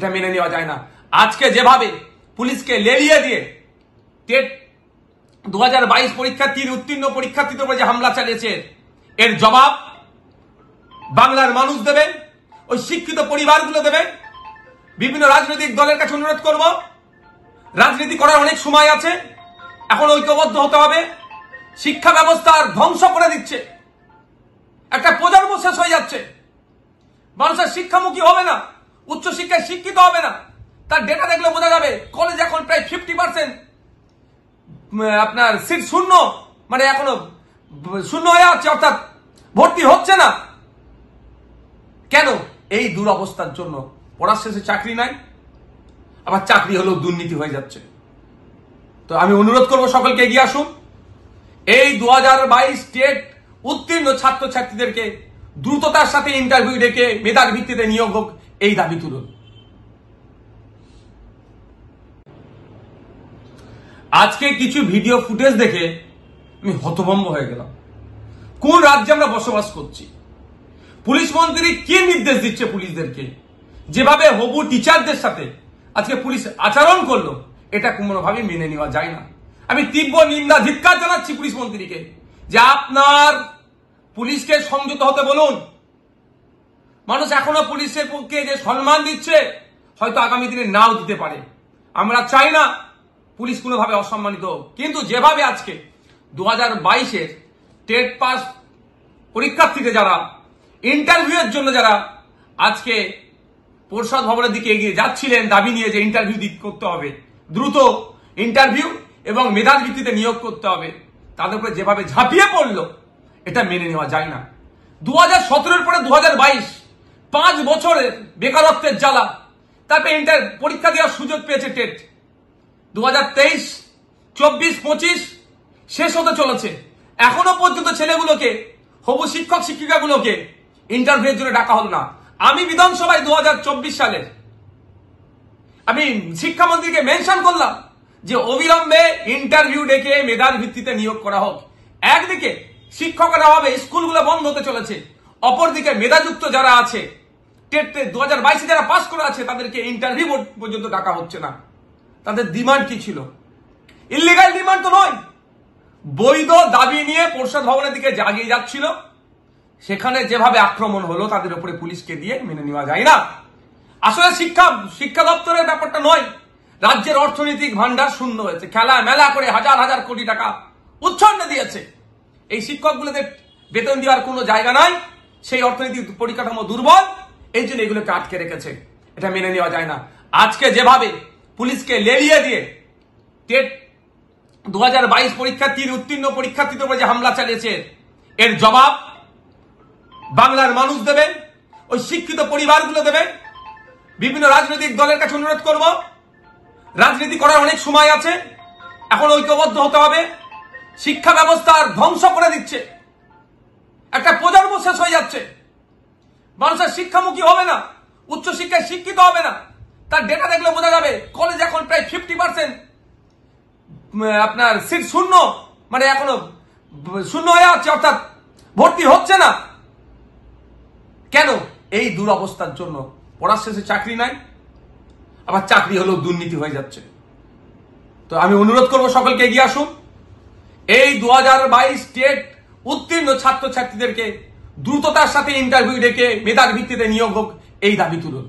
এটা মেনে নেওয়া যায় না। আজকে যেভাবে পুলিশকে লেলিয়ে দিয়ে টেট 2022 পরীক্ষার্থীর উত্তীর্ণ পরীক্ষার্থীদের উপরে যে হামলা চালিয়েছে, এর জবাব বাংলার মানুষ দেবে, ওই শিক্ষিত পরিবারগুলো দেবে। বিভিন্ন রাজনৈতিক দলের কাছে অনুরোধ করব, রাজনীতি করার অনেক সময় আছে, এখন ঐক্যবদ্ধ হতে হবে। শিক্ষা ব্যবস্থার ধ্বংস করে দিচ্ছে, একটা প্রজন্ম শেষ হয়ে যাচ্ছে। মানুষের শিক্ষামুখী হবে না, উচ্চশিক্ষায় শিক্ষিত হবে না। তার ডেটা দেখলে বোঝা যাবে কলেজ এখন প্রায় 50% আপনার সিট শূন্য, মানে এখনো শূন্য হয়ে আছে, অর্থাৎ ভর্তি হচ্ছে না। কেন? এই দুরবস্থার জন্য। পড়ার শেষে চাকরি নাই, আবার চাকরি হলেও দুর্নীতি হয়ে যাচ্ছে। তো আমি অনুরোধ করবো সকলকে এগিয়ে আসুন। এই 2022 টেট উত্তীর্ণ ছাত্রছাত্রীদেরকে দ্রুততার সাথে ইন্টারভিউ ডেকে মেধার ভিত্তিতে নিয়োগ হোক, এই দাবি তুলুন। আজকে কিছু ভিডিও ফুটেজ দেখে আমি হতভম্ব হয়ে গেলাম। কোন রাজ্যে আমরা বসবাস করছি? পুলিশ মন্ত্রী কি নির্দেশ দিচ্ছে পুলিশদেরকে? যেভাবে হবু টিচারদের সাথে আজকে পুলিশ আচরণ করলো, এটা কোনোভাবেই মেনে নেওয়া যায় না। আমি তীব্র নিন্দা ধিক্কার জানাচ্ছি পুলিশ মন্ত্রীকে, যে আপনার পুলিশকে সংযত হতে বলুন। মানুষ এখনো পুলিশের পক্ষে যে সম্মান দিচ্ছে, হয়তো আগামী দিনে নাও দিতে পারে। আমরা চাই না পুলিশ কোনোভাবে অসম্মানিত হোক, কিন্তু যেভাবে আজকে 2022-এর টেট পাস পরীক্ষার্থীদের যারা ইন্টারভিউয়ের জন্য যারা আজকে পরিষদ ভবনের দিকে এগিয়ে যাচ্ছিলেন দাবি নিয়ে, যে ইন্টারভিউ করতে হবে, দ্রুত ইন্টারভিউ এবং মেধার ভিত্তিতে নিয়োগ করতে হবে, তাদের উপরে যেভাবে ঝাঁপিয়ে পড়লো, এটা মেনে নেওয়া যায় না। 2017-এর পরে 2022, 5 বছরের বেকারত্বের জ্বালা, তারপরে পরীক্ষা দেওয়ার সুযোগ পেয়েছে টেট। 2023, 24, 25 শেষ হতে চলেছে, এখনো পর্যন্ত ছেলেগুলোকে, হবু শিক্ষক শিক্ষিকাগুলোকে ইন্টারভিউর জন্য ডাকা হলো না। আমি বিধানসভায় 2024 সালে আমি শিক্ষামন্ত্রীকে মেনশন করলাম যে অবিলম্বে ইন্টারভিউ ডেকে মেধার ভিত্তিতে নিয়োগ করা হোক। একদিকে শিক্ষকরা হবে, স্কুলগুলো বন্ধ হতে চলেছে, অপরদিকে মেধাযুক্ত যারা আছে টেট 2022 যারা পাস করে আছে, তাদেরকে ইন্টারভিউ পর্যন্ত ডাকা হচ্ছে না। তাদের ডিমান্ড কি ছিল? ইলিগাল ডিমান্ড তো নয়, বৈধ দাবি নিয়ে পরিষদ ভবনের দিকে এগিয়ে যাচ্ছিল। সেখানে যেভাবে আক্রমণ হলো তাদের উপরে পুলিশকে দিয়ে মেনে নেওয়া যায় না। আসলে শিক্ষা দপ্তরের ব্যাপারটা নয়, রাজ্যের অর্থনৈতিক ভান্ডার শূন্য হয়েছে, খেলা মেলা করে হাজার হাজার কোটি টাকা উচ্ছন্নে দিয়েছে। এই শিক্ষকগুলোদের বেতন দেওয়ার কোনো জায়গা নাই, সেই অর্থনৈতিক পরিকাঠামো দুর্বল, এই জন্য এগুলোকে আটকে রেখেছে। এটা মেনে নেওয়া যায় না। আজকে যেভাবে পুলিশকে লেলিয়ে দিয়ে টেট 2022 পরীক্ষার্থীর উত্তীর্ণ পরীক্ষার্থীদের উপরে যে হামলা চালিয়েছে, এর জবাব বাংলার মানুষ দেবে, ওই শিক্ষিত পরিবারগুলো দেবে। বিভিন্ন রাজনৈতিক দলের কাছে অনুরোধ করব, রাজনীতি করার অনেক সময় আছে, এখন ঐক্যবদ্ধ হতে হবে। শিক্ষা ব্যবস্থার ধ্বংস করে দিচ্ছে, একটা প্রজন্ম শেষ হয়ে যাচ্ছে। মানুষের শিক্ষামুখী হবে না, উচ্চশিক্ষায় শিক্ষিত হবে না। তার ডেটা দেখলে বোঝা যাবে কলেজ এখন প্রায় 50% আপনার সিট শূন্য, মানে এখনো শূন্য হয়ে আছে, অর্থাৎ ভর্তি হচ্ছে না। কেন? এই দুরবস্থার জন্য। পড়ার শেষে চাকরি নাই, আবার চাকরি হলেও দুর্নীতি হয়ে যাচ্ছে। তো আমি অনুরোধ করবো সকলকে এগিয়ে আসুন। এই 2022 টেট উত্তীর্ণ ছাত্রছাত্রীদেরকে দ্রুততার সাথে ইন্টারভিউ ডেকে মেধার ভিত্তিতে নিয়োগ হোক, এই দাবি তুলুন।